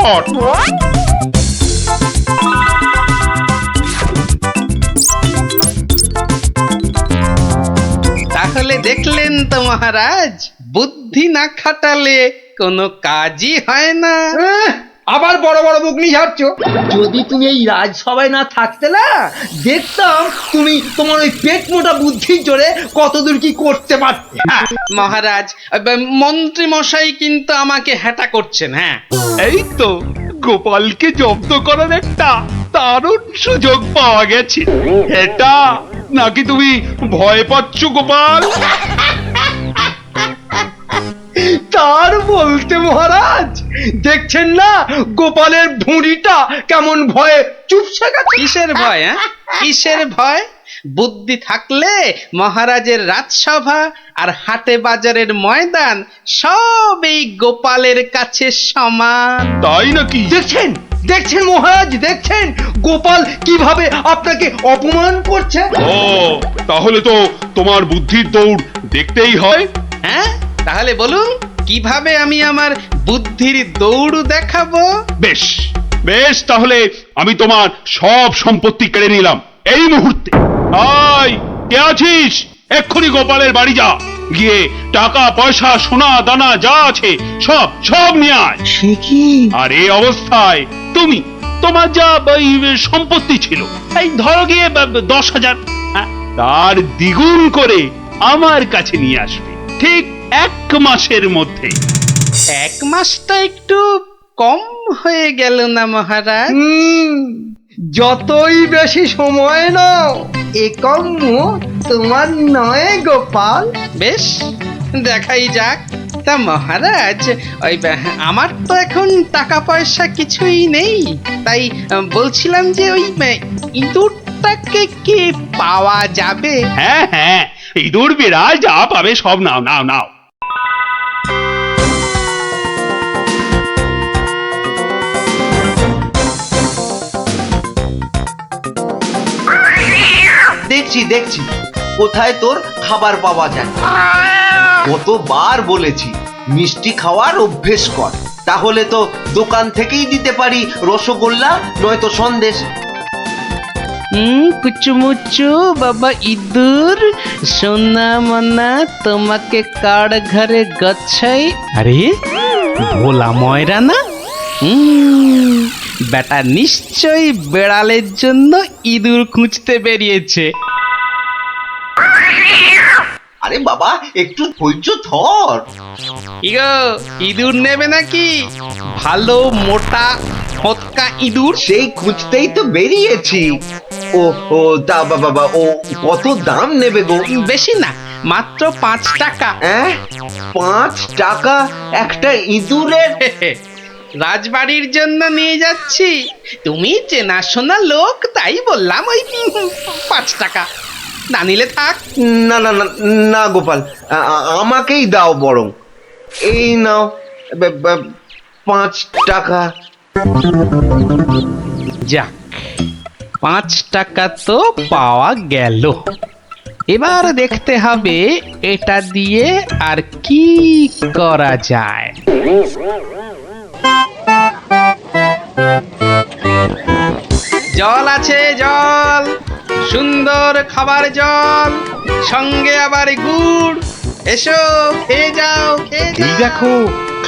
কর। তাহলে দেখলেন তো মহারাজ, বুদ্ধি না খাটালে কোনো কাজই হয় না। আবার বড় বড় বুকনি ঝাড়ছো। যদি তুমি এই রাজসভায় না থাকতে না, দেখতাম তুমি তোমার ওই পেট মোটা বুদ্ধির জোরে কতদূর কি করতে পারতে। মহারাজ, মন্ত্রী মশাই কিন্তু আমাকে হ্যাটা করছেন। হ্যাঁ, এই তো গোপালকে জব্দ করার একটা দারুণ সুযোগ পাওয়া গেছে। এটা নাকি তুমি ভয় পাচ্ছ গোপাল? তার বলতে মহারাজ, দেখছেন না গোপালের ভুঁড়িটা কেমন ভয়ে চুপসে গেছে। কিসের ভয়? কিসের ভয়? বুদ্ধি থাকলে মহারাজের রাজসভা আর হাটে বাজারের ময়দান সব এই গোপালের কাছে সমান। তাই নাকি? দেখছেন দেখছেন মহারাজ, দেখছেন গোপাল কিভাবে আপনাকে অপমান করছে। ও, তাহলে তো তোমার বুদ্ধির দৌড় দেখতেই হয়। হ্যাঁ, তাহলে বলুন কিভাবে আমি আমার বুদ্ধির দৌড় দেখাবো? বেশ বেশ, তাহলে আমি তোমার সব সম্পত্তি কেড়ে নিলাম এই মুহূর্তে। আয়, কে আছিস? এক্ষুনি গোপালের বাড়ি যা, গিয়ে টাকা পয়সা সোনা দানা যা আছে সব সব নিয়ে আয়। সে কি? আর এই অবস্থায় তুমি তোমার যা ওই সম্পত্তি ছিল, এই ধরো গিয়ে 10,000, তার দ্বিগুণ করে আমার কাছে নিয়ে আসবে ঠিক 1 মাসের মধ্যে। 1 মাসটা একটু কম হয়ে গেল না মহারাজ? যতই বেশি সময় নাও, এ কম তোমার নয় গোপাল। বেশ, দেখাই যাক। তা মহারাজ, ওই আমার তো এখন টাকা পয়সা কিছুই নেই, তাই বলছিলাম যে ওই ইঁদুরটাকে কি পাওয়া যাবে? হ্যাঁ হ্যাঁ, ইঁদুর বিড়াল যা পাবে সব নাও নাও নাও। দেখছি দেখছি কোথায় তোর খাবার পাওয়া যায়। কতবার বলেছি মিষ্টি খাওয়ার অভ্যেস কর, তাহলে তো দোকান থেকেই দিতে পারি রসগোল্লা নয়তো সন্দেশ। কুচুমুচু বাবা ইঁদুর, সোনা মনা তোমাকে কার ঘরে গচ্ছাই। আরে ভোলা ময়রা না? বেটা নিশ্চয়ই বেড়ালের জন্য ইঁদুর খুঁজতে বেরিয়েছে। আরে বাবা, একটু ধৈর্য ধর। ইগো, ইঁদুর নেবে নাকি? ভালো মোটা ফটকা ইঁদুর। সেই খুঁজতেই তো বেরিয়েছি। ও ও তা বাবা, ও কত দাম নেবে গো? বেশি না, মাত্র 5 টাকা। 5 টাকা একটা ইঁদুরের? রাজবাড়ির জন্য নিয়ে যাচ্ছি, তুমি চেনাশোনা লোক তাই বললাম ওই 5 টাকা, না নিলে থাক। না না না না গোপাল, আমাকেই দাও বরং। এই নাও 5 টাকা। যাক, 5 টাকা তো পাওয়া গেল। এবার দেখতে হবে এটা দিয়ে আর কি করা যায়। জল আছে, জল, সুন্দর খাবার জল, সঙ্গে আবার গুড়। এসো, খেয়ে যাও, খেয়ে যাও। এই দেখো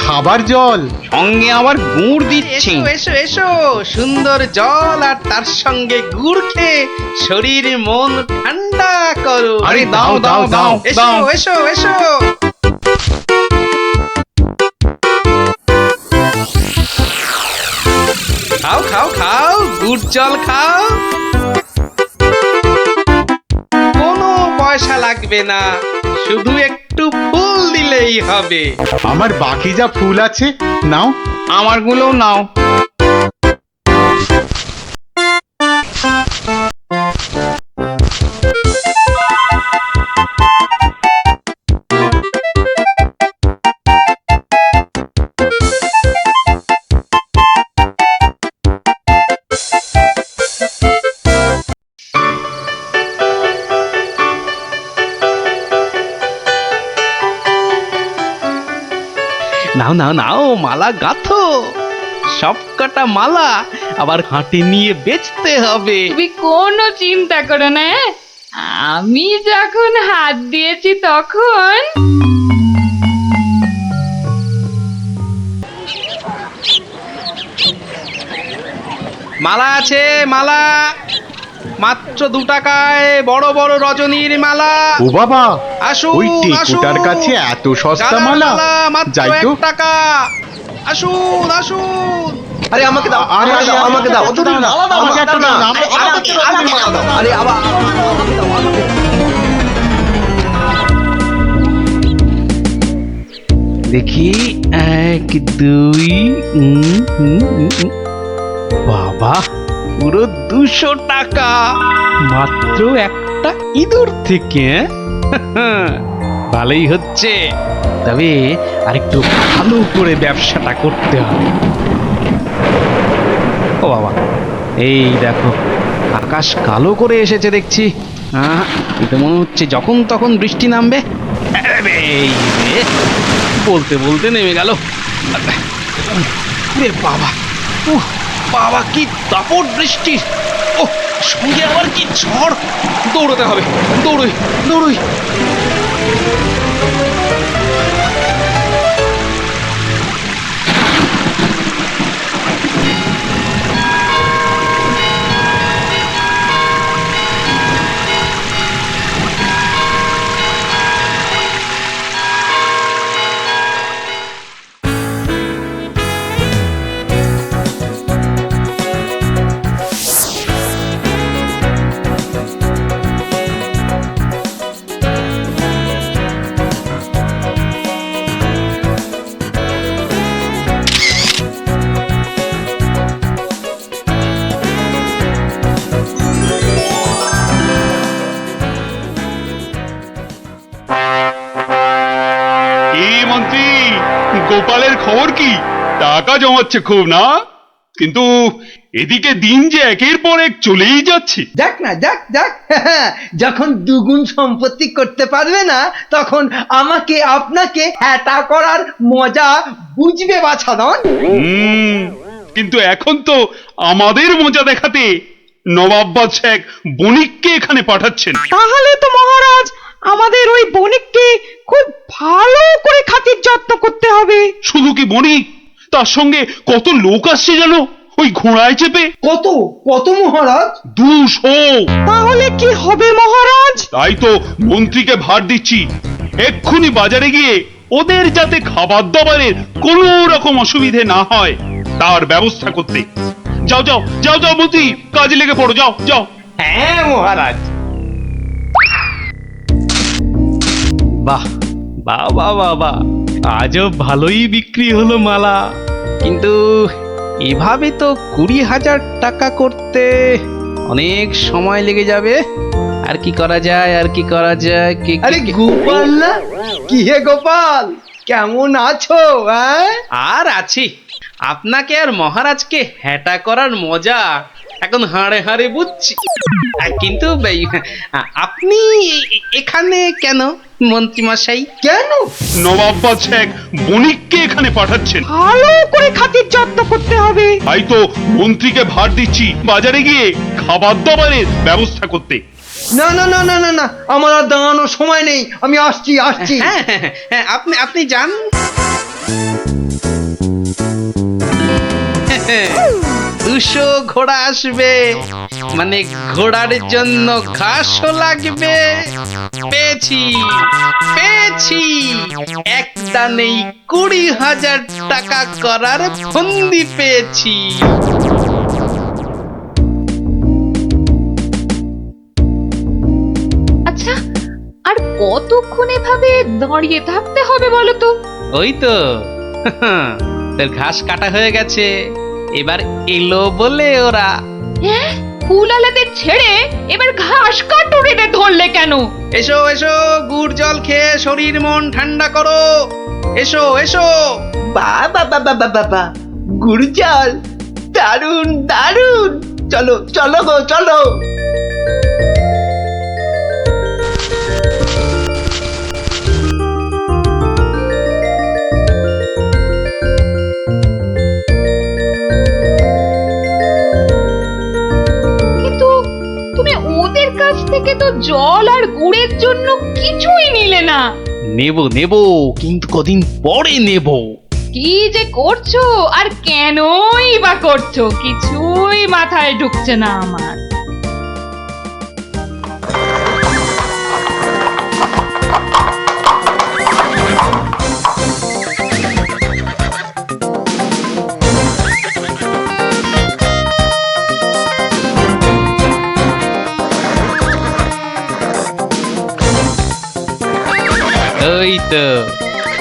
খাবার জল, সঙ্গে আবার গুড় দিচ্ছি। এসো এসো এসো, সুন্দর জল আর তার সঙ্গে গুড় খেয়ে শরীর মন ঠান্ডা করো। আরে দাও দাও দাও এসো দাও। এসো এসো। খাও খাও খাও, গুড় জল খাও। কোনো পয়সা লাগবে না, শুধু একটু ফুল দিলেই হবে। আমার বাকি যা ফুল আছে নাও। আমারগুলোও নাও। নাও নাও নাও, মালা গাঁথো। সব কটা মালা আবার হাটে নিয়ে বেচতে হবে। তুমি কোনো চিন্তা করো না, হ্যাঁ? আমি যখন হাত দিয়েছি তখন মালা আছে, মালা মাত্র 2 টাকায় বড় বড় রজনীর মালা। ও বাবা, আসুন, ওই টেকুটার কাছে এত সস্তা গাঁদার মালা? মাত্র যাই তো। 1 টাকা। আসুন আসুন। আরে আমাকে দাও, আরে, আমাকে দাও, আরে, আমাকে দাও, এত দাও না, মালা দাও, আমাকে এত দাও না। দাও না, আমাকে- আমাকে মালা দাও। আরে আবার আমাকে দাও, আমাকে দাও। দেখি 1 2 বাবা, পুরো 200 টাকা মাত্র একটা ইঁদুর থেকে। ভালোই হচ্ছে, তবে আরেকটু ভালো করে ব্যবসাটা করতে হবে। ও বাবা, এই দেখো আকাশ কালো করে এসেছে দেখছি। এটা মনে হচ্ছে যখন তখন বৃষ্টি নামবে। আরে এই রে, বলতে বলতে নেমে গেল। রে বাবা, উহ, বাবা কি দাপট বৃষ্টি! ও সঙ্গে আবার কি ঝড়! দৌড়াতে হবে, দৌড়ই দৌড়ই। কি মন্ত্রী, গোপালের খবর কি? টাকা জমাচ্ছে খুব না? কিন্তু এদিকে দিন যে একের পর এক চলেই যাচ্ছে। যাক না, যাক যাক। যখন দুগুণ সম্পত্তি করতে পারবে না, তখন আমাকে আপনাকে হ্যাটা করার মজা বুঝবে বাছাধন। কিন্তু এখন তো আমাদের মজা দেখাতে নবাব বাদশাহ এক বণিককে এখানে পাঠাচ্ছেন। তাহলে তো মহারাজ আমাদের ওই বণিককে খুব ভালো করে খাতির যত্ন করতে হবে। শুধু কি বণিক, তার সঙ্গে কত লোক আসছে জানো, ওই ঘোড়ায় চেপে। কত কত মহারাজ? 200। তাহলে কি হবে মহারাজ? তাই তো মন্ত্রীকে ভার দিচ্ছি, এক্ষুনি বাজারে গিয়ে ওদের যাতে খাবার দাবারের কোনো রকম অসুবিধে না হয় তার ব্যবস্থা করতে। যাও যাও যাও যাও মন্ত্রী, কাজে লেগে পড়ো, যাও যাও। হ্যাঁ মহারাজ। বাহ বাহ বাহ বাহ বাহ, আজও ভালোই বিক্রি হলো মালা। কিন্তু এভাবে তো 20,000 টাকা করতে অনেক সময় লেগে যাবে। আর কি করা যায়, আর কি করা যায়? আরে গোপাল না? কি হে গোপাল, কেমন আছো? আর আছি, আপনাকে আর মহারাজকে হ্যাটা করার মজা এখন হাড়ে হাড়ে বুঝছি। কিন্তু আপনি এখানে কেন মন্ত্রী মশাই? কেন? নবাব বাদশাহ এক বণিককে এখানে পাঠাচ্ছেন। ভালো করে খাতির যত্ন করতে হবে। তাই তো মন্ত্রীকে ভার দিচ্ছি বাজারে গিয়ে খাবার দাবারের ব্যবস্থা করতে। না না না না না না, আমার আর দাঁড়ানোর সময় নেই, আমি আসছি আসছি। হ্যাঁ হ্যাঁ, হ্যাঁ, আপনি যান। 200 ঘোড়া আসবে, মানে ঘোড়ার জন্য ঘাসও লাগবে। পেয়েছি পেয়েছি, এক দানেই 20,000 টাকা করার ফন্দি পেয়েছি। আচ্ছা, আর কতক্ষণ এভাবে দাঁড়িয়ে থাকতে হবে বলো তো? ওই তো তোর ঘাস কাটা হয়ে গেছে, এবার এলো বলে ওরা। হ্যাঁ, ফুলালাদের ছেড়ে এবার ঘাস কাটুরে ধরলে কেন? এসো এসো, গুড় জল খেয়ে শরীর মন ঠান্ডা করো। এসো এসো। বাবা বাবা বাবা, গুড় জল, দারুন দারুন। চলো চলো গো চলো। থেকে তো জল আর গুড়ের জন্য কিছুই নিলে না। নেব নেব, কিন্তু কদিন পরে নেব। কি যে করছো আর কেনই বা করছো কিছুই মাথায় ঢুকছে না আমার। ওই তো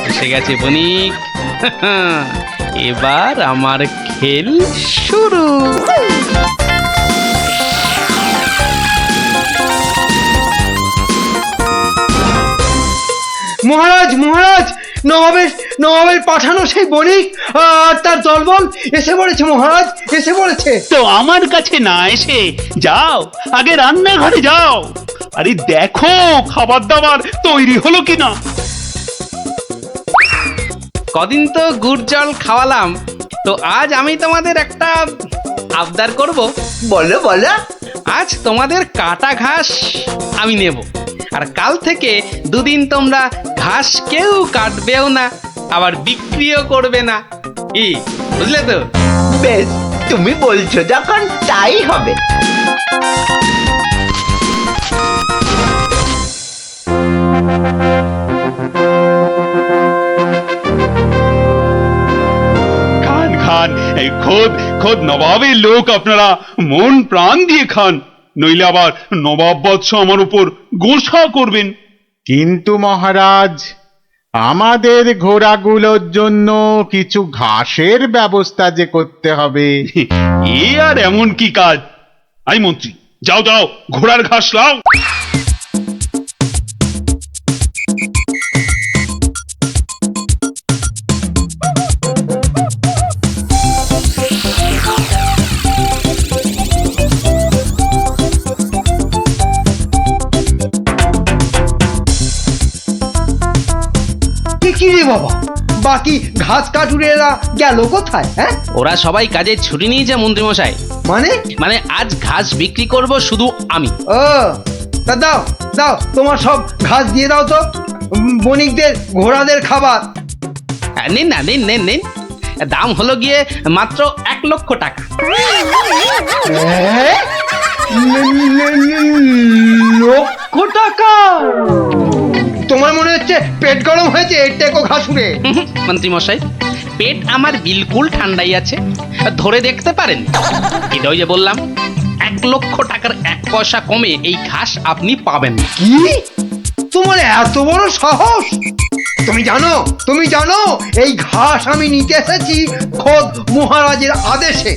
এসে গেছে বণিক। এবার আমার খেল শুরু। মহারাজ মহারাজ, নবাবের পাঠানো সেই বণিক আর তার দলবল এসে পড়েছে মহারাজ, এসে পড়েছে। তো আমার কাছে না এসে যাও, আগে রান্নাঘরে যাও। আরে দেখো খাবার দাবার তৈরি হলো কিনা। কদিন তো গুড় জল খাওয়ালাম, তো আজ আমি তোমাদের একটা আবদার করব। বলো বলো। আজ তোমাদের কাটা ঘাস আমি নেব, আর কাল থেকে দুদিন তোমরা ঘাস কেউ কাটবেও না, আবার বিক্রিও করবে না। কি বুঝলে তো? বেশ, তুমি বলছো যখন তাই হবে। খান খান, এই খোদ খোদ নবাবের লোক, আপনারা মন প্রাণ দিয়ে খান, নইলে আবার নবাব বাদশাহ আমার উপর গোসা করবেন। কিন্তু মহারাজ, আমাদের ঘোড়াগুলোর জন্য কিছু ঘাসের ব্যবস্থা যে করতে হবে। এ আর এমন কি কাজ? আই মন্ত্রী, যাও যাও, ঘোড়ার ঘাস লাও। কি রে বাবা, বাকি ঘাস কাটুরেরা গেল কোথায়? হ্যাঁ, ওরা সবাই কাজে ছুটি নিয়েছে মন্ত্রীমশাই। মানে আজ ঘাস বিক্রি করব শুধু আমি। ও তা দাও দাও, তোমার সব ঘাস দিয়ে দাও তো, বণিকদের ঘোড়াদের খাবার। নিন না, নিন নিন নিন। দাম হলো গিয়ে মাত্র 1,00,000 টাকা। লক্ষ টাকা? তোমার মনে হচ্ছে পেট গরম হয়েছে এর টেকো ঘাসুরে? মন্ত্রীমশাই, পেট আমার বিলকুল ঠান্ডাই আছে, ধরে দেখতে পারেন। এটা ওই যে বললাম, 1,00,000 টাকার 1 পয়সা কমে এই ঘাস আপনি পাবেন না। কি, তোমার এত বড় সাহস? তুমি জানো এই ঘাস আমি নিতে এসেছি খোদ মহারাজের আদেশে।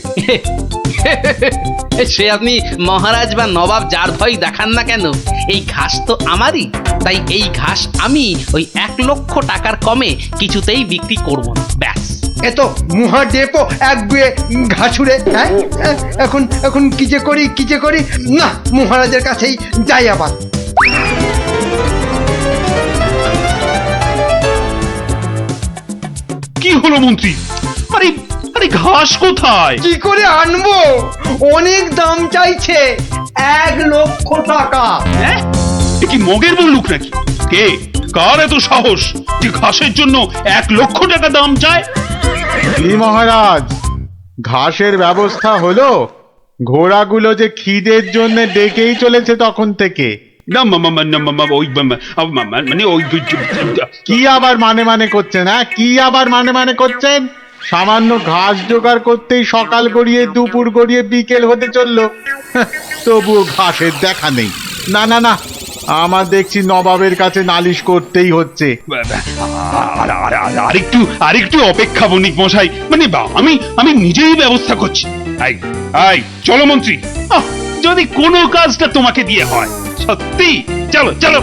সে আপনি মহারাজ বা নবাব যার ভয় দেখান না কেন, এই ঘাস তো আমারই। তাই এই ঘাস আমি ওই 1,00,000 টাকার কমে কিছুতেই বিক্রি করব না, ব্যাস। এ তো মুহার ডেপো এক গুয়ে ঘাসুরে। হ্যাঁ, এখন কি যে করি না, মহারাজের কাছেই যাই আবার। কি হলো মন্ত্রী? আরে আরে ঘাস কোথায়? কি করে আনবো? অনেক দাম চাইছে, 1,00,000 টাকা। হ্যাঁ, এ কি মগের বললুক নাকি? কে, কার এত সাহস যে ঘাসের জন্য 1,00,000 টাকা দাম চায়? কি মহারাজ, ঘাসের ব্যবস্থা হলো? ঘোড়াগুলো যে খিদের জন্য ডেকেই চলেছে তখন থেকে। না ওই মানে ওই কি আবার মানে করছেন? হ্যাঁ, কি আবার মানে করছেন? সামান্য ঘাস জোগাড় করতেই সকাল গড়িয়ে দুপুর গড়িয়ে বিকেল হতে চললো, তবুও ঘাসের দেখা নেই। না না না, আমার দেখছি নবাবের কাছে নালিশ করতেই হচ্ছে। আরেকটু অপেক্ষা বণিক মশাই, মানে আমি নিজেই ব্যবস্থা করছি। আই চলো মন্ত্রী, যদি কোনো কাজটা তোমাকে দিয়ে হয়, সত্যি চলো চলো।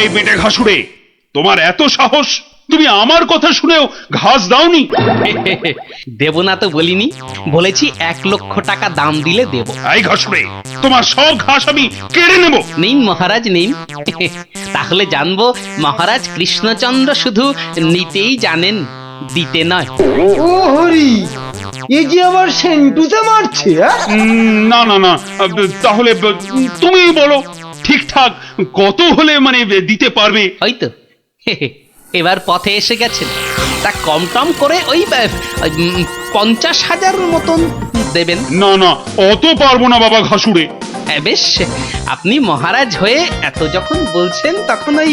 এই বেটে ঘাসুরে, তোমার এত সাহস তুমি আমার কথা শুনেও ঘাস দাওনি? দেব না তো বলিনি, বলেছি 1,00,000 টাকা দাম দিলে দেব। এই ঘাসুরে, তোমার সব ঘাস আমি কেড়ে নেব। নিন মহারাজ নিন। তাহলে জানবো মহারাজ কৃষ্ণচন্দ্র শুধু নিতেই জানেন, দিতে নয়। ও হরি, এ যে আবার সেন্টুতে মারছে, হ্যাঁ? না না না, তাহলে তুমি বলো ঠিকঠাক কত হলে মানে দিতে পারবে? হয়তো এবার পথে এসে গেছেন, তা কম টম করে ওই 50,000 মতন দেবেন। না না, অত পারবো না বাবা ঘাসুরে। বেশ, আপনি মহারাজ হয়ে এত যখন বলছেন তখন ওই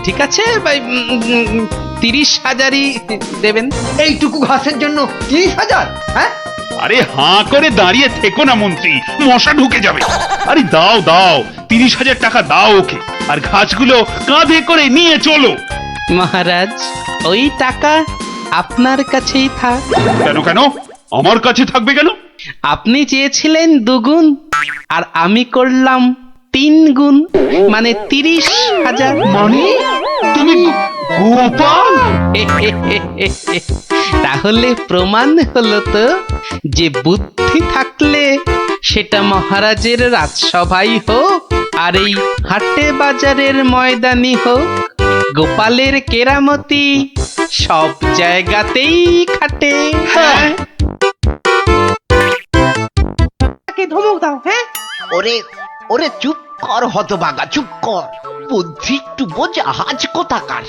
ঠিক আছে 30,000ই দেবেন। এইটুকু ঘাসের জন্য 30,000? হ্যাঁ, আরে হাঁ করে দাঁড়িয়ে থেকো না মন্ত্রী, মশা ঢুকে যাবে। আরে দাও দাও, 30,000 টাকা দাও ওকে, আর ঘাসগুলো কাঁধে করে নিয়ে চলো। মহারাজ, ওই টাকা আপনার কাছেই থাক। কেন কেন আমার কাছে থাকবে কেন? আপনি চেয়েছিলেন 2 গুণ, আর আমি করলাম 3 গুণ, মানে 30,000। মানে তুমি গোপাল? তাহলে প্রমাণ হলো তো যে বুদ্ধি থাকলে সেটা মহারাজের রাজসভাই হোক আর এই হাটে বাজারের ময়দানি হোক, গোপালের কেরামতি সব জায়গাতেই খাটে। হ্যাঁ, তাকে ধমক দাও, হ্যাঁ? ওরে ওরে চুপ কর হতভাগা, চুপ কর। বুদ্ধি একটু বোঝা, হাজ কোথাকার।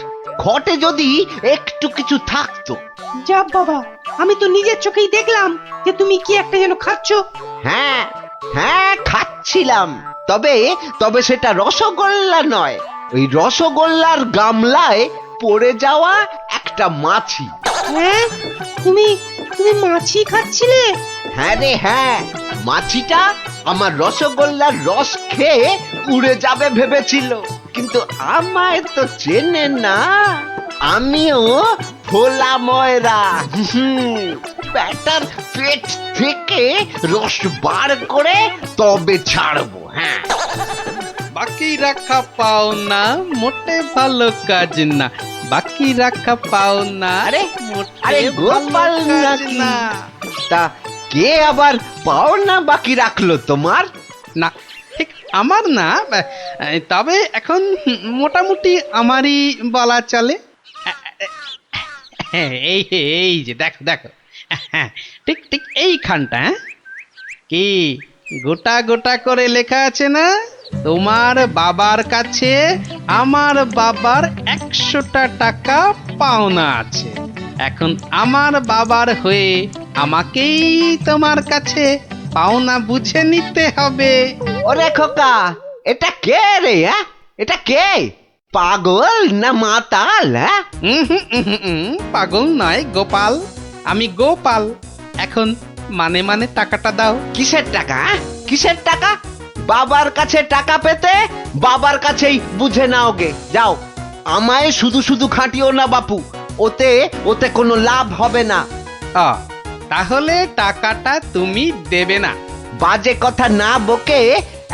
ঘটে যদি একটু কিছু থাকতো। যা বাবা, আমি তো নিজের চোখেই দেখলাম যে তুমি কি একটা যেন খাচ্ছ। হ্যাঁ হ্যাঁ, খাচ্ছিলাম। তবে তবে সেটা রসগোল্লা নয়, ওই রসগোল্লার গামলায় পড়ে যাওয়া একটা মাছি। হ্যাঁ, তুমি তুমি মাছি খাচ্ছিলে? হ্যাঁ রে হ্যাঁ, মাছিটা আমার রসগোল্লার রস খেয়ে উড়ে যাবে ভেবেছিল, কিন্তু আমায় তো চেনে না। আমিও ভোলা ময়রা। ব্যাটার পেট থেকে রস বার করে তবে ছাড়বো। হ্যাঁ, বাকি রাখা পাও না মোটে ভালো কাজ না, বাকি রাখা পাও না আরে মোটে আরে গোপাল ভালো কাজ নাকি? না। তা কে আবার পাওনা বাকি রাখলো তোমার? না, ঠিক আমার না, তবে এখন মোটামুটি আমারই বলা চলে। এই এই যে দেখো দেখো, ঠিক ঠিক এইখানটা। কি গোটা গোটা করে লেখা আছে না, তোমার বাবার কাছে আমার বাবার 100টা টাকা পাওনা আছে। এখন আমার বাবার হয়ে আমাকেই তোমার কাছে পাওনা বুঝে নিতে হবে। ওরে খোকা, এটা কে রে? হ্যাঁ, এটা কে? পাগল না মাতাল? হ্যাঁ, পাগল নয়, গোপাল। আমি গোপাল। এখন মানে মানে টাকাটা দাও। কিসের টাকা? কিসের টাকা? বাবার কাছে টাকা পেতে বাবার কাছেই বুঝে নাও গে। যাও, আমায় শুধু শুধু খাটিও না বাপু, ওতে ওতে কোনো লাভ হবে না। তাহলে টাকাটা তুমি দেবে না? বাজে কথা না বকে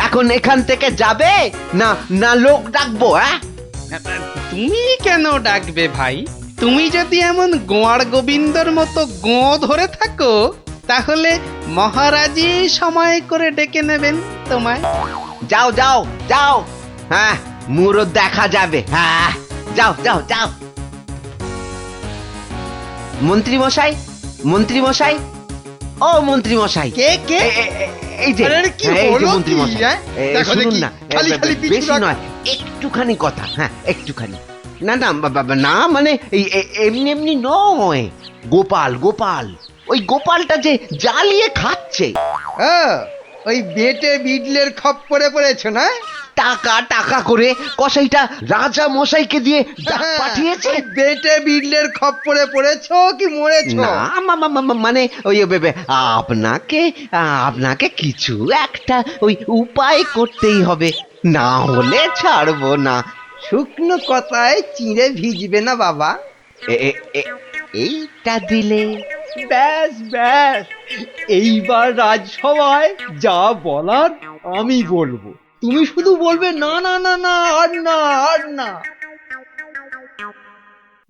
এখন এখান থেকে যাবে না, না লোক ডাকবো? হ্যাঁ, তুমি কেন ডাকবে ভাই? তুমি যদি এমন গোয়ার গোবিন্দর মতো গো ধরে থাকো, তাহলে মহারাজই সময় করে ডেকে নেবেন তোমায়। যাও যাও যাও। হ্যাঁ, মুরো দেখা যাবে। হ্যাঁ, যাও যাও যাও। মন্ত্রী মশাই, মন্ত্রী মশাই, ও মন্ত্রী মশাই। কে কে? এই যে আরে কি এই যে হলো মন্ত্রী কি, মশাই, হ্যাঁ? দেখো শুনুন দেখি, না, খালি খালি পিছু বেশি রাখ। নয়, একটুখানি কথা। হ্যাঁ, একটুখানি। না না না, মানে এমনি এমনি নয়। গোপাল গোপাল, ওই গোপালটা যে জ্বালিয়ে খাচ্ছে। ওই বেটে বিডলের খপ্পরে পড়েছ না? টাকা টাকা করে কসাইটা রাজা মশাইকে দিয়ে ডাক পাঠিয়েছে। ওই বেটে বিডলের খপ্পরে পড়েছো কি মরেছো? না মানে ওই আপনাকে আপনাকে কিছু একটা ওই উপায় করতেই হবে, না হলে ছাড়বো না। শুকনো কথায় চিঁড়ে ভিজবে না বাবা। এইটা দিলে ব্যাস ব্যাস, এইবার রাজসভায় যা বলার আমি বলবো, তুমি শুধু বলবে না না না না, আর না আর না।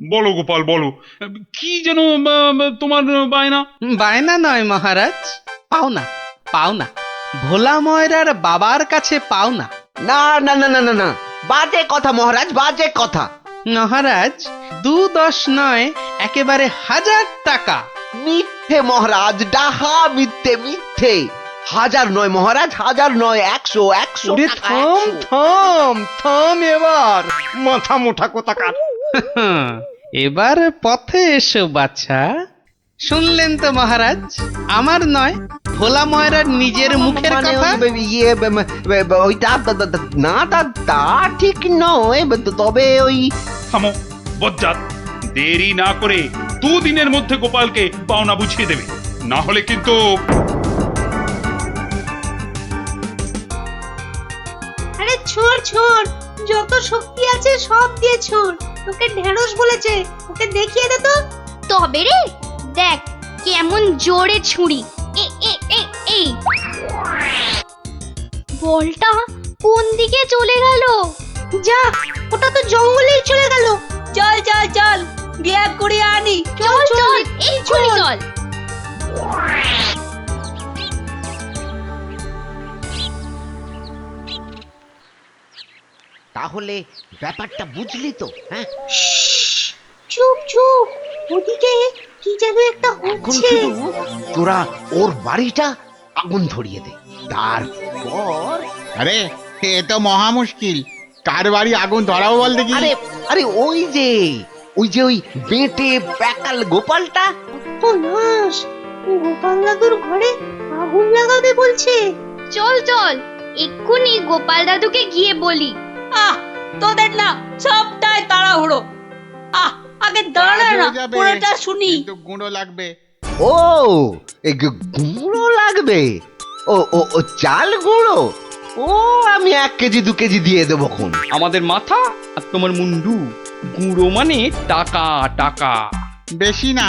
বলো গোপাল বলো, কি যেন তোমার বায়না? বায়না নয় মহারাজ, পাওনা পাওনা, ভোলা ময়রার বাবার কাছে পাওনা। না না না না না না, বাজে কথা মহারাজ, বাজে কথা। মহারাজ 2-10 নয়, একেবারে 1000 টাকা। মিথ্যে মহারাজ, ডাহা মিথ্যে মিথ্যে। 1000 নয় মহারাজ, 1000 নয়, 100 100 ওরে টাকা, থাম 100। থাম থাম এবার, মাথা মোটা কোথাকার। এবার পথে এসো বাছা। শুনলেন তো মহারাজ, আমার নয়, ভোলা ময়রার নিজের মুখের মানে কথা। ওইটা না, তা ঠিক নয়, তবে ওই থামো বজ্জাত, দেরি না করে 2 দিনের মধ্যে গোপালকে পাওনা বুঝিয়ে দেবে, না হলে কিন্তু। আরে ছোড় ছোড়, যত শক্তি আছে সব দিয়ে ছোড়। তোকে ঢেঁড়স বলেছে, ওকে দেখিয়ে দে তো। তবে রে, দেখ কেমন জোরে ছুরি। এই বলটা কোন দিকে চলে গেল? যা, ওটা তো জঙ্গলেই চলে গেল। চল চল চল, গিয়ে করে আনি। চল চল, এই ছুরি চল। তাহলে ব্যাপারটা বুঝলি তো? হ্যাঁ, চুপ চুপ, ওদিকে কি যেন একটা এখন হচ্ছে। শুধু তোরা ওর বাড়িটা আগুন ধরিয়ে দে, তারপর আরে এ তো মহা মুশকিল, কার বাড়ি আগুন ধরাবো বল দেখি। আরে আরে ওই যে ওই বেঁটে প্যাকাল গোপালটা। তো নাশ, গোপাল দাদুর ঘরে আগুন লাগাবে বলছে। চল চল, এক্ষুনি গোপাল দাদুকে গিয়ে বলি। আহ, তোদের না সবটাই তাড়াহুড়ো। আহ, আগে দাঁড়া কাজ না, হয়ে যাবে, পুরোটা শুনি। কিন্তু গুঁড়ো লাগবে। ও, এই গুঁড়ো লাগবে? ও ও ও চাল গুঁড়ো? ও, আমি 1 কেজি 2 কেজি দিয়ে দেবো খন। আমাদের মাথা আর তোমার মুন্ডু, গুঁড়ো মানে টাকা টাকা। বেশি না,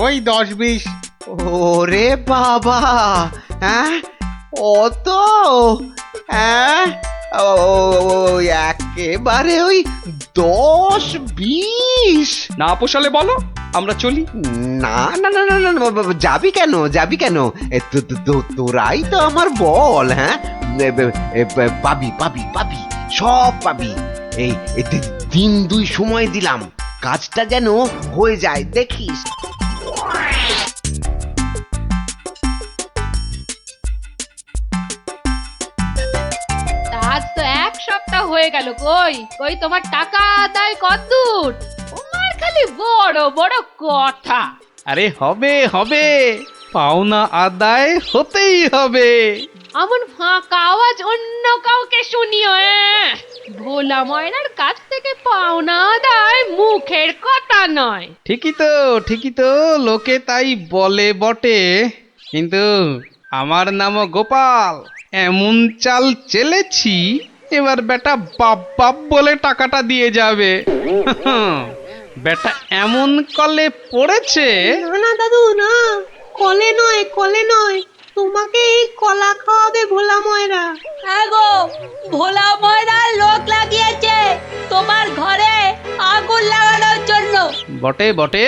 ওই 10-20। ওরে বাবা, হ্যাঁ অত? হ্যাঁ, একেবারে ওই 10-20? না পোষালে বলো, আমরা চলি। না না না না না না, যাবি কেন, যাবি কেন? তোরাই তো আমার বল। হ্যাঁ, পাবি পাবি পাবি, সব পাবি। এই 1-2 সময় দিলাম, কাজটা যেন হয়ে যায়, দেখিস। আজ তো 1 সপ্তাহ হয়ে গেল, কই কই তোমার টাকা আদায় কতদূর? তোমার খালি বড় বড় কথা। আরে হবে হবে, পাওনা আদায় হতেই হবে। এমন ফাঁকা আওয়াজ অন্য কাউকে শুনিও। ভোলা ময়নার কাছ থেকে পাওনা আদায় মুখের কথা নয়। ঠিকই তো, লোকে তাই বলে বটে, কিন্তু আমার নামও গোপাল। এমন চাল চেলেছি, এবার বেটা বাপ বাপ বলে টাকাটা দিয়ে যাবে। বেটা এমন কলে পড়েছে। না না দাদু না, কলে নয় কলে নয়, তোমাকে এই কলা খাওয়াবে ভোলা ময়রা। হ্যাঁ গো, ভোলা ময়রার লোক লাগিয়েছে তোমার ঘরে আগুন লাগানোর জন্য। বটে বটে,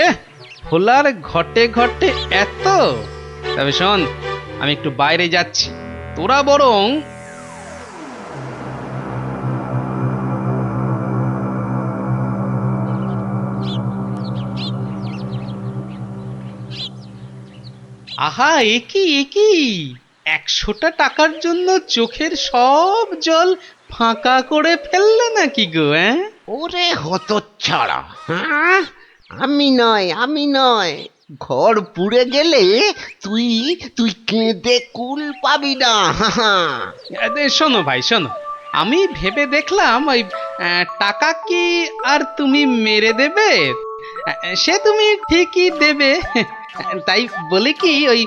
ভোলার ঘটে ঘটে এত। তবে শোন, আমি একটু বাইরে যাচ্ছি, তোরা বরং আহা, একই 100টা টাকার জন্য চোখের সব জল ফাঁকা করে ফেললে নাকি গো? ওরে হতচ্ছাড়া, হ্যাঁ, আমি নয়, ঘর পুড়ে গেলে তুই তুই কেঁদে কুল পাবি না। শোনো ভাই শোনো, আমি ভেবে দেখলাম ওই টাকা কি আর তুমি মেরে দেবে? সে তুমি ঠিকই দেবে, তাই বলে কি ওই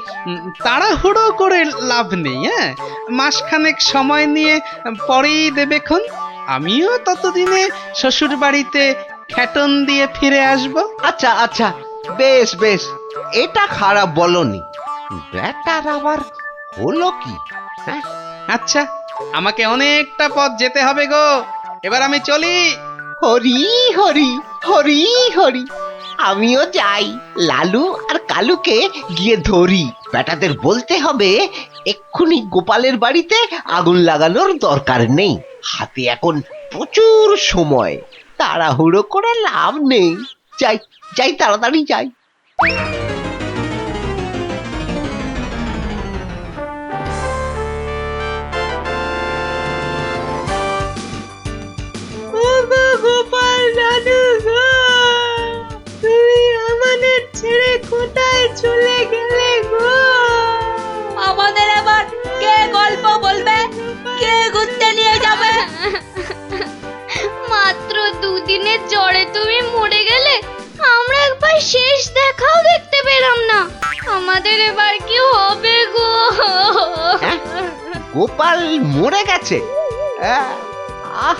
তাড়াহুড়ো করে লাভ নেই। হ্যাঁ, মাসখানেক সময় নিয়ে পরেই দেবেক্ষণ। আমিও ততদিনে শ্বশুর বাড়িতে খ্যাটন দিয়ে ফিরে আসবো। আচ্ছা আচ্ছা, বেশ বেশ, এটা খারাপ বলনি। ব্যাটার আবার হলো কি? হ্যাঁ, আচ্ছা, আমাকে অনেকটা পথ যেতে হবে গো, এবার আমি চলি। হরি হরি হরি হরি। আমিও যাই, লালু আর কালুকে গিয়ে ধরি। বেটাদের বলতে হবে এক্ষুনি গোপালের বাড়িতে আগুন লাগানোর দরকার নেই, হাতে এখন প্রচুর সময়, তাড়াহুড়ো করে লাভ নেই। যাই যাই, তাড়াতাড়ি যাই। গোপাল দাদু গো, তুমি আমাদের ছেড়ে কোথায় চলে গেলে গো? আমাদের আবার কে গল্প বলবে, কে ঘুরতে নিয়ে যাবে? মাত্র দুদিনের জ্বরে তুমি মরে গেলে, আমরা একবার শেষ দেখাও দেখতে পেলাম না। আমাদের এবার কি হবে গো? গোপাল মরে গেছে? আহ,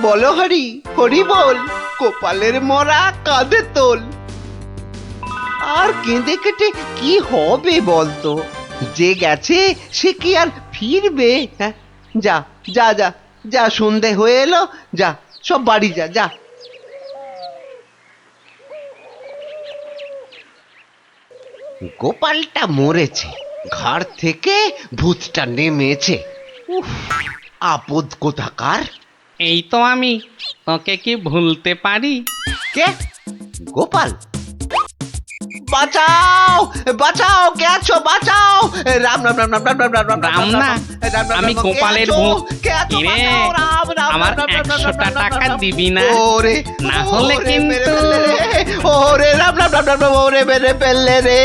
বলো হরি, হরি বল, গোপালের মরা কাঁধে তোল। আর কেঁদে কেটে কি হবে বলতো? যে গেছে সে কি আর ফিরবে? হ্যাঁ, যা যা যা যা, সন্ধে হয়ে এলো, যা সব বাড়ি যা যা। গোপালটা মরেছে, ঘাড় থেকে ভূতটা নেমেছে। উফ, আপদ কোথাকার। এই তো আমি, তোকে কি ভুলতে পারি? কে? গোপাল? বাঁচাও বাঁচাও, কে আছো? বাঁচাও! রাম রাম রাম রাম রাম রাম রাম রাম রাম না, আমি কে গোপালের আছো? ভূত। কে আছো? কিরে, বাঁচাও, রাম, রাম, আমার রাম, রাম, রাম, 100টা রাম, রাম, টাকা রাম, দিবি না? ওরে, না হলে ওরে, কিন্তু- মেরে ফেললে রে। ওরে রাম রাম রাম রাম রাম, ওরে মেরে ফেললে রে।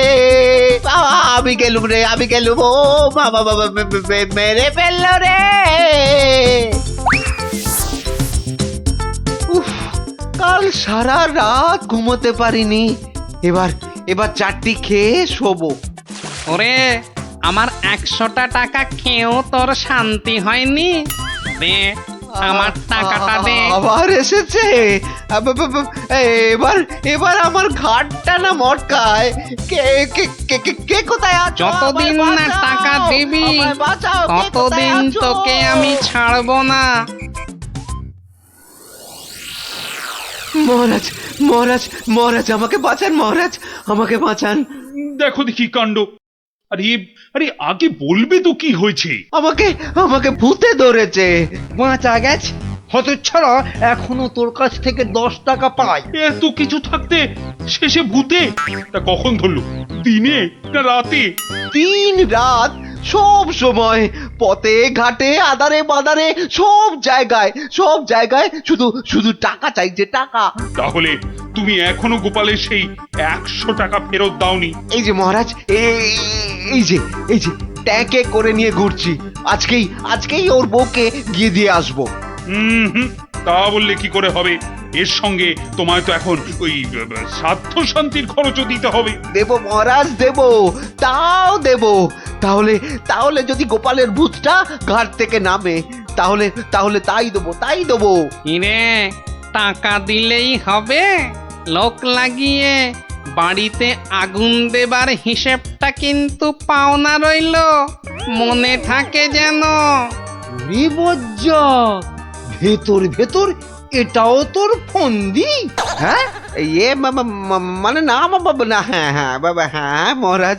আমি গেলুম রে, আমি গেলুম। ও বাবা বাবা, মেরে ফেললো রে। উফ, কাল সারা রাত ঘুমোতে পারিনি। এবার চারটি খেয়ে শোবো। ওরে, আমার 100টা টাকা খেয়েও তোর শান্তি হয়নি? দে, আমার টাকাটা দে। আবার এসেছে। এবার আমার ঘাটটা না মটকায়। কে কে কে কে কে কোথায় আছো? যতদিন আমায় না বাঁচাও, টাকা দিবি, আমায় বাঁচাও, কে কোথায় ততদিন আছো? তোকে আমি ছাড়বো না। মহারাজ মহারাজ মহারাজ, আমাকে বাঁচান মহারাজ, আমাকে বাঁচান। দেখো দেখি কাণ্ড। আরে আরে, আগে বলবে তো কি হয়েছে? আমাকে ভূতে ধরেছে। বাঁচা গেছে হতচ্ছাড়া, এখনো তোর কাছ থেকে 10 টাকা পাই। এত কিছু থাকতে শেষে ভূতে? তা কখন ধরলো? দিনে না রাতে? 3 রাত, সব সময়, পথে ঘাটে আদারে বাদারে, সব জায়গায় শুধু শুধু টাকা চাইছে, টাকা। তাহলে তুমি এখনো গোপালের সেই 100 টাকা ফেরত দাওনি? এই যে মহারাজ, এই যে ট্যাঁকে করে নিয়ে ঘুরছি। আজকেই ওর বউকে গিয়ে দিয়ে আসবো। হুম, তা বললে কি করে হবে? এর সঙ্গে তোমায় তো এখন ওই স্বার্থ শান্তির খরচও দিতে হবে। দেব মহারাজ, দেব, তাও দেব। তাহলে যদি গোপালের ভূতটা ঘাট থেকে নামে, তাহলে তাই দেবো। কিরে, টাকা দিলেই হবে? লোক লাগিয়ে বাড়িতে আগুন দেবার হিসেবটা কিন্তু পাওনা রইল, মনে থাকে যেন। ভেতর এটাও তোর ফন্দি? হ্যাঁ, মানে না বাবা, না, হ্যাঁ বাবা, হ্যাঁ মহারাজ,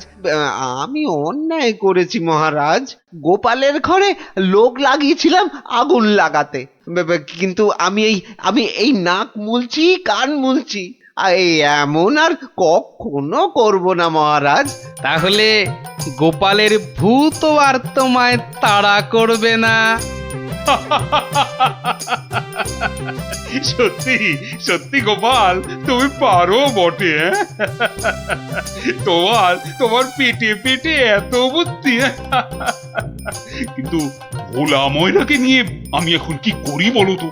আমি অন্যায় করেছি মহারাজ। গোপালের ঘরে লোক লাগিয়েছিলাম আগুন লাগাতে, কিন্তু আমি এই নাক মুলছি, কান মুলছি, এই এমন আর কখনো করব না মহারাজ। তাহলে গোপালের ভূত আর তোমায় তাড়া করবে না। সত্যি সত্যি গোপাল, তুমি পারো বটে। তোমার পেটে পেটে এত বুদ্ধি। কিন্তু ভোলা ময়নাকে নিয়ে আমি এখন কি করি বলো তো?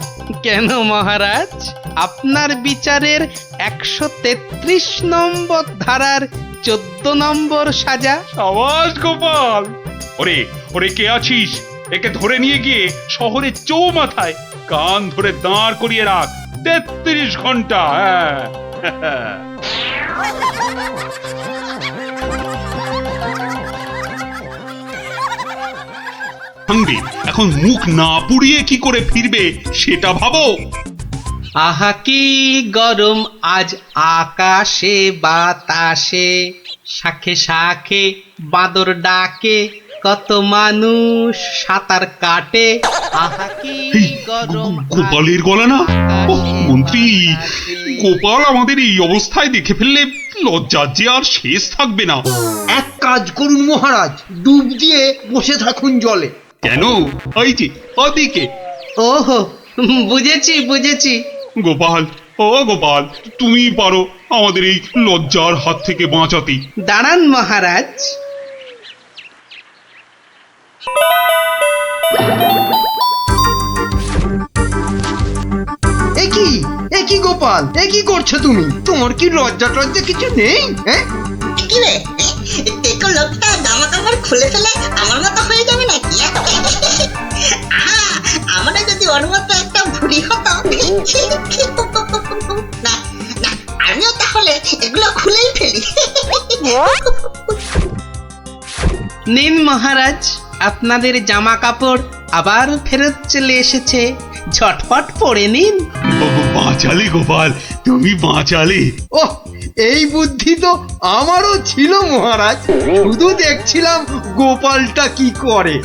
কেন মহারাজ, আপনার বিচারের 133 নম্বর ধারার 14 নম্বর সাজা। সাবাস গোপাল। ওরে কে আছিস? একে ধরে নিয়ে গিয়ে শহরের চৌমাথায় কান ধরে দাঁড় করিয়ে রাখ 33 ঘন্টা। সঙ্গে এখন মুখ না পুড়িয়ে কি করে ফিরবে সেটা ভাবো। আহা কি গরম আজ আকাশে বাতাসে, শাখে শাখে বাদর ডাকে, কত মানুষ সাঁতার কাটে। আহা কি এই গরম গোপালের গলা না? ওহ, মন্ত্রী, গোপাল আমাদের এই অবস্থায় দেখে ফেললে লজ্জার যে আর শেষ থাকবে না। এক কাজ করুন মহারাজ, ডুব দিয়ে বসে থাকুন জলে। কেন? এই যে ওদিকে ওহো, বুঝেছি বুঝেছি। গোপাল, ও গোপাল, তুমি পারো আমাদের এই লজ্জার হাত থেকে বাঁচাতে। দাঁড়ান মহারাজ। এ কি গোপাল, এ কি করছো তুমি? তোমার কি লজ্জা টজ্জা কিছু নেই? হ্যাঁ, কি রে টেকো লোকটা জামা কাপড় খুলে ফেলে আমার মতো হয়ে যাবে নাকি? আমরা যদি ওর মতো একটা ভুড়ি হতো, না না, আমিও তাহলে এগুলো খুলেই ফেলি। নিন মহারাজ, আপনাদের জামা কাপড় আবার ফেরত চলে এসেছে, ঝটপট পরে নিন। বাঁচালে গোপাল, তুমি বাঁচালে। ওহ, এই বুদ্ধি তো আমারও ছিল মহারাজ, শুধু দেখছিলাম গোপালটা কি করে।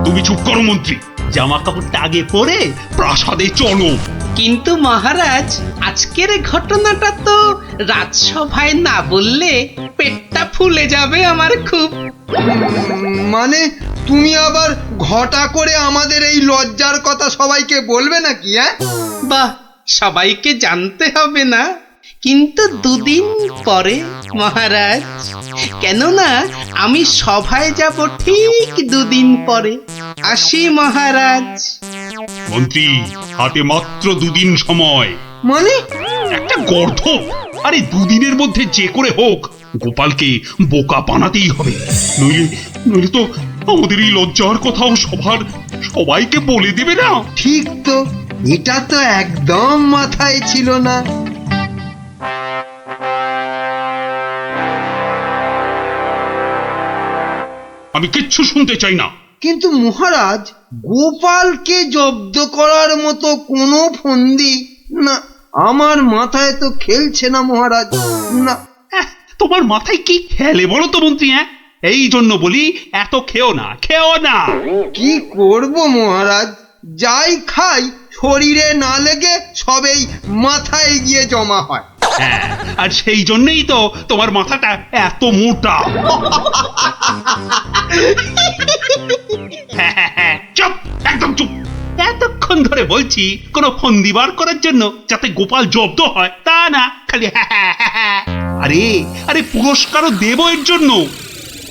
তুমি চুপ করো মন্ত্রী, জামা কাপড়টা আগে পরে প্রাসাদে চলো। কিন্তু মহারাজ, আজকের ঘটনাটা তো রাজসভায় না বললে পেটটা ফুলে যাবে আমার খুব। মানে তুমি আবার ঘটা করে আমাদের এই লজ্জার কথা সবাইকে বলবে নাকি? হ্যাঁ, বাহ, সবাইকে জানতে হবে না, কিন্তু দুদিন পরে মহারাজ। কেননা আমি সভায় যাব ঠিক দুদিন পরে। আসি মহারাজ। মন্ত্রী, হাতে মাত্র দুদিন সময়। মানে একটা গর্ধ, আরে দুদিনের মধ্যে যে করে হোক গোপালকে বোকা বানাতেই হবে, নইলে নইলে তো আমাদের এই লজ্জার কথাও সবাইকে বলে দেবে না। ঠিক তো, এটা তো একদম মাথায় ছিল না। আমি কিচ্ছু শুনতে চাই না। কিন্তু মহারাজ, গোপালকে জব্দ করার মতো কোনো ফন্দি না, আমার মাথায় তো খেলছে না মহারাজ। না, তোমার মাথায় কি খেলে বলো তো মন্ত্রী? হ্যাঁ, এই জন্য বলি এত খেও না, খেও না। কি করব মহারাজ, যাই খাই শরীরে না লেগে সবেই মাথায় গিয়ে জমা হয়। হ্যাঁ, আর সেই জন্যই তো তোমার মাথাটা এত মোটা। চুপ, একদম চুপ। এতক্ষণ ধরে বলছি কোনো ফন্দি বার করার জন্য যাতে গোপাল জব্দ হয়, তা না খালি আরে আরে পুরস্কারও দেব এর জন্য।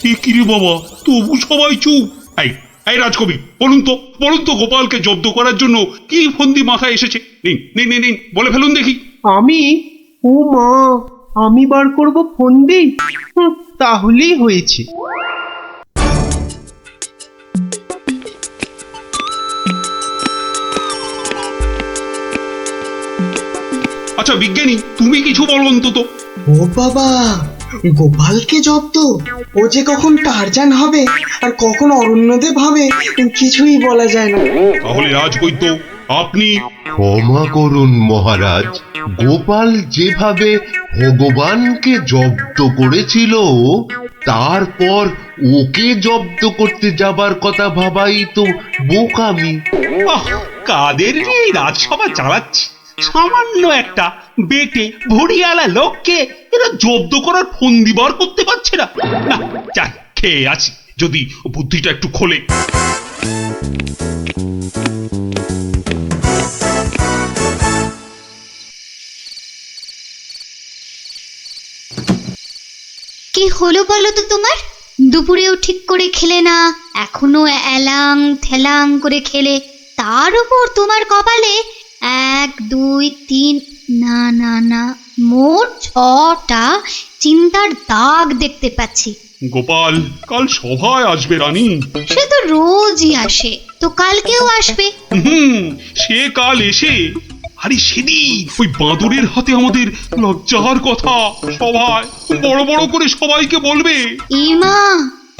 এ কি রে বাবা, তবু সবাই চুপ। এই এই রাজকবি, বলুন তো গোপালকে জব্দ করার জন্য কি ফন্দি মাথায় এসেছে? নিন নিন নিন, বলে ফেলুন দেখি। আমি, ও মা, আমি বার করব ফন্দি? তাহলেই হয়েছে। আচ্ছা বিজ্ঞানী, তুমি কিছু বলো অন্তত। ও বাবা, গোপালকে জব্দ? ও যে কখন টারজান হবে আর কখন অরণ্যদেব হবে কিছুই বলা যায় না। তাহলে রাজবৈদ্য, আপনি। ক্ষমা করুন মহারাজ, গোপাল যেভাবে ভগবানকে জব্দ করেছিল তারপর ওকে জব্দ করতে যাবার কথা ভাবাই তো বোকামি। কাদের এই রাজসভা চালাচ্ছি, সামান্য একটা বেটে ভড়িয়ালা লোককে এরা জব্দ করার ফন্দি বার করতে পারছে না। না, যাই খেয়ে আছি, যদি বুদ্ধিটা একটু খোলে। কি হলো বলো তো তোমার? দুপুরেও ঠিক করে খেলে না, এখনো এলাং থেলাং করে খেলে, তার উপর তোমার কপালে 1 2 3, না না না, মোট 6টা চিন্তার দাগ দেখতে পাচ্ছি। গোপাল কাল সভায় আসবে রানী। সে তো রোজই আসে, তো কালকেও আসবে। সে কাল এসে, আরে সেদিন ওই বাঁদরের হাতে আমাদের লজ্জার কথা সভায় বড় বড় করে সবাইকে বলবে। ইমা,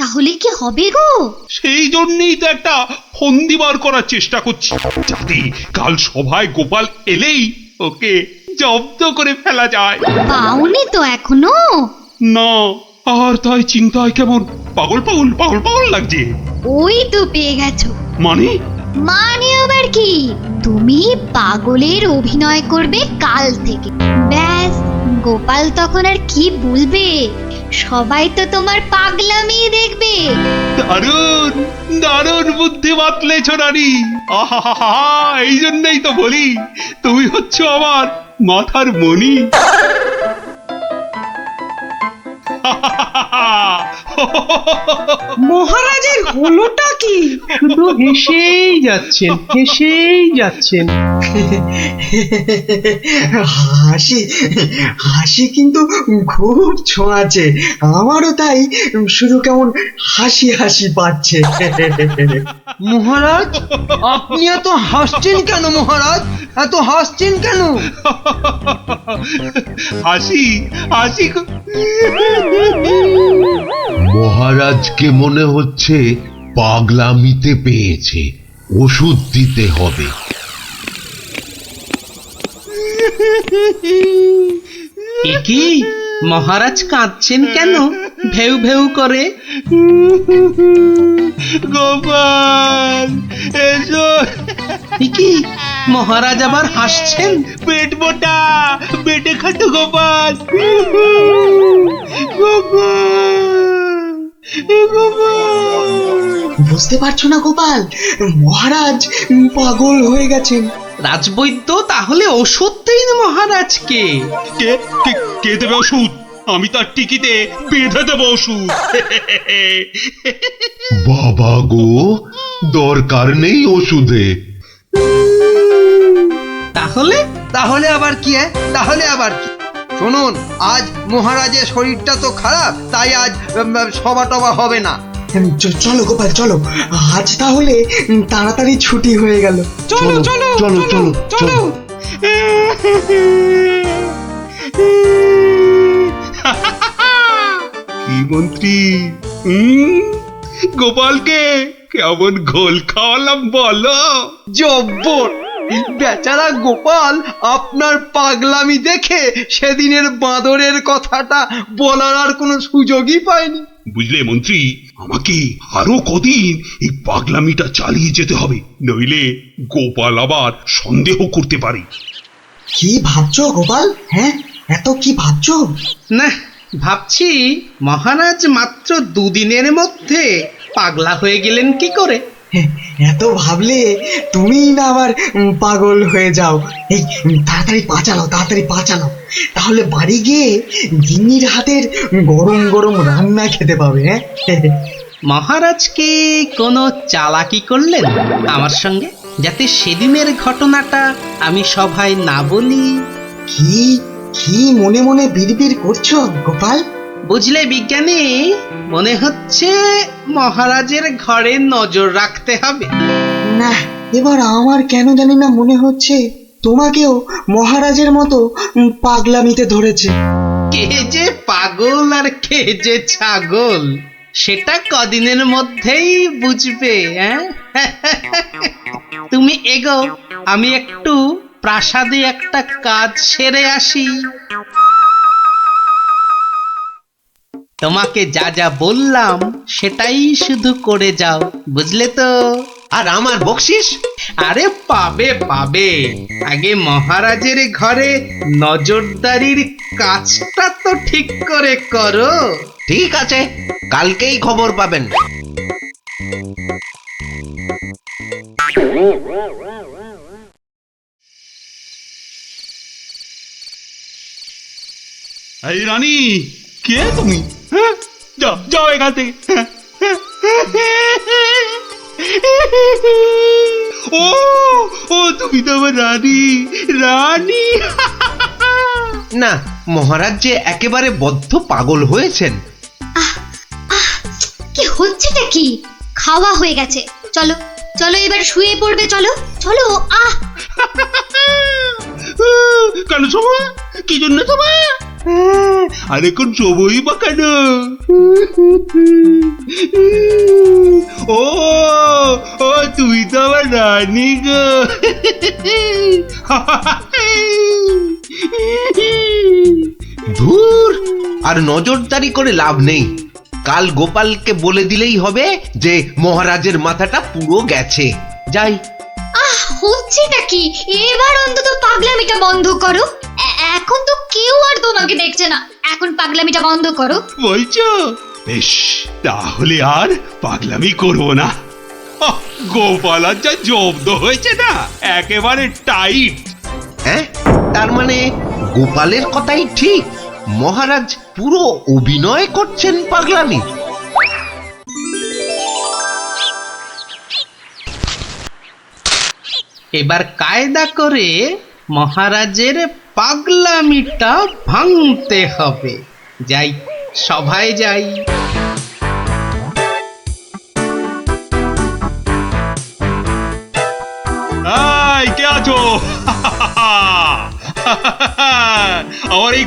তাহলে কি হবে গো? সেই জন্যই তো একটা ফন্দি বার করার চেষ্টা করছি, যাতে কাল সভায় গোপাল এলেই ওকে জব্দ করে ফেলা যায়। পাওনি তো এখনো? না, আর তাই চিন্তায় কেমন পাগল পাগল পাগল পাগল লাগছে। ওই তো পেয়ে গেছো। মানে? মানে আবার কি, তুমি পাগলের অভিনয় করবে কাল থেকে। ব্যাস, গোপাল তখন আর কি বলবে, সবাই তো তোমার পাগলামি দেখবে। দারুণ দারুণ বুদ্ধি বাতলেছ রানী। আহা, এই জন্যই তো বলি তুমি হচ্ছ আমার মাথার মণি। মহারাজের হলোটা কি? শুধু হেসেই যাচ্ছেন, হেসেই যাচ্ছেন। হাসি হাসি কিন্তু খুব ছোঁয়াছে, আমারও তাই শুধু কেমন হাসি হাসি পাচ্ছে। মহারাজ, আপনি এত হাসছেন কেন? মহারাজ, এত হাসছেন কেন? হাসি হাসি মহারাজকে মনে হচ্ছে পাগলামিতে পেয়েছে, ওষুধ দিতে হবে। কি মহারাজ কাঁদছেন কেন? ভেউ ভেউ করে। গোপাল এসো। কি মহারাজ আবার হাসছেন? পেট মোটা পেটে খাটো গোপাল। গোপাল গোপাল, বুঝতে পারছো না গোপাল, মহারাজ পাগল হয়ে গেছেন। রাজবৈদ্য, তাহলে ওষুধ দিন মহারাজকে। কে কে কে দেবে ওষুধ? আমি তার টিকিতে বেঁধে দেবো ওষুধ। বাবা গো, দরকার নেই ওষুধে। তাহলে তাহলে আবার কি? তাহলে আবার কি? শুনুন, আজ মহারাজের শরীরটা তো খারাপ, তাই আজ সভা টভা হবে না। চলো গোপাল চলো, আজ তাহলে তাড়াতাড়ি ছুটি হয়ে গেল। চলো চলো চলো চলো চলো। কি মন্ত্রী, গোপালকে কেমন ঘোল খাওয়ালাম বলো? জব্বর! বেচারা গোপাল আপনার পাগলামি দেখে সেদিনের বাঁদরের কথাটা বলার আর কোনো সুযোগই পায়নি। বুঝলে মন্ত্রী, আমাকে আরো কদিন এই পাগলামিটা চালিয়ে যেতে হবে, নইলে গোপাল আবার সন্দেহ করতে পারে। কি ভাবছো গোপাল? হ্যাঁ, এত কি ভাবছো? না, ভাবছি মহারাজ মাত্র দুদিনের মধ্যে পাগলা হয়ে গেলেন কি করে। এত ভাবলে তুমি না আবার পাগল হয়ে যাও। এই তাড়াতাড়ি পা চালাও, তাড়াতাড়ি পা চালাও, তাহলে বাড়ি গিয়ে গিন্নির হাতের গরম গরম রান্না খেতে পাবে। হ্যাঁ, মহারাজ কি কোনো চালাকি করলেন আমার সঙ্গে, যাতে সেদিনের ঘটনাটা আমি সভায় না বলি? কি কি মনে মনে বিড়বিড় করছো গোপাল? বুঝলে বিজ্ঞানী, মনে হচ্ছে মহারাজের ঘরে নজর রাখতে হবে। না, এবার আমার কেন জানি না মনে হচ্ছে তোমাকেও মহারাজের মতো পাগলামিতে ধরেছে। কে যে পাগল আর কে যে ছাগল, সেটা কদিনের মধ্যেই বুঝবে। তুমি এগো, আমি একটু প্রাসাদে একটা কাজ সেরে আসি। তোমাকে যা যা বললাম সেটাই শুধু করে যাও, বুঝলে তো? আর আমার বকশিস? আরে পাবে পাবে, আগে মহারাজের ঘরে নজরদারির কাজটা তো ঠিক করে করো। ঠিক আছে, কালকেই খবর পাবেন। এই রানী, কে তুমি? হ্যাঁ, যাও যাও এখান থেকে। ও ও তুমি তো আমার রানী, রানী। না, মহারাজ যে একেবারে বদ্ধ পাগল হয়েছেন। কি হচ্ছেটা কি? খাওয়া হয়ে গেছে, চলো চলো এবার শুয়ে পড়বে, চলো চলো। কেন সময়? কি জন্য সময়? আর এখন সবই বা কেন? ও ও তুই তো আমার রানী গো। ধুর, আর নজরদারি করে লাভ নেই। কাল গোপালকে বলে দিলেই হবে যে মহারাজের মাথাটা পুরো গেছে। যাই। হচ্ছেটা কি? এবার অন্তত পাগলামিটা বন্ধ করো। এখন তো কেউ আর তোমাকে দেখছে না, এখন পাগলামিটা বন্ধ করো। বলছো? বেশ, তাহলে আর পাগলামি করবো না। গোপাল আর যা জব্দ হয়েছে না, একেবারে টাইট। হ্যাঁ, তার মানে গোপালের কথাই ঠিক, মহারাজ পুরো অভিনয় করছেন পাগলামি। এবার কায়দা করে মহারাজের পাগলামিটা ভাঙতে হবে। যাই, সভায় যাই। কে আছো? আমার এই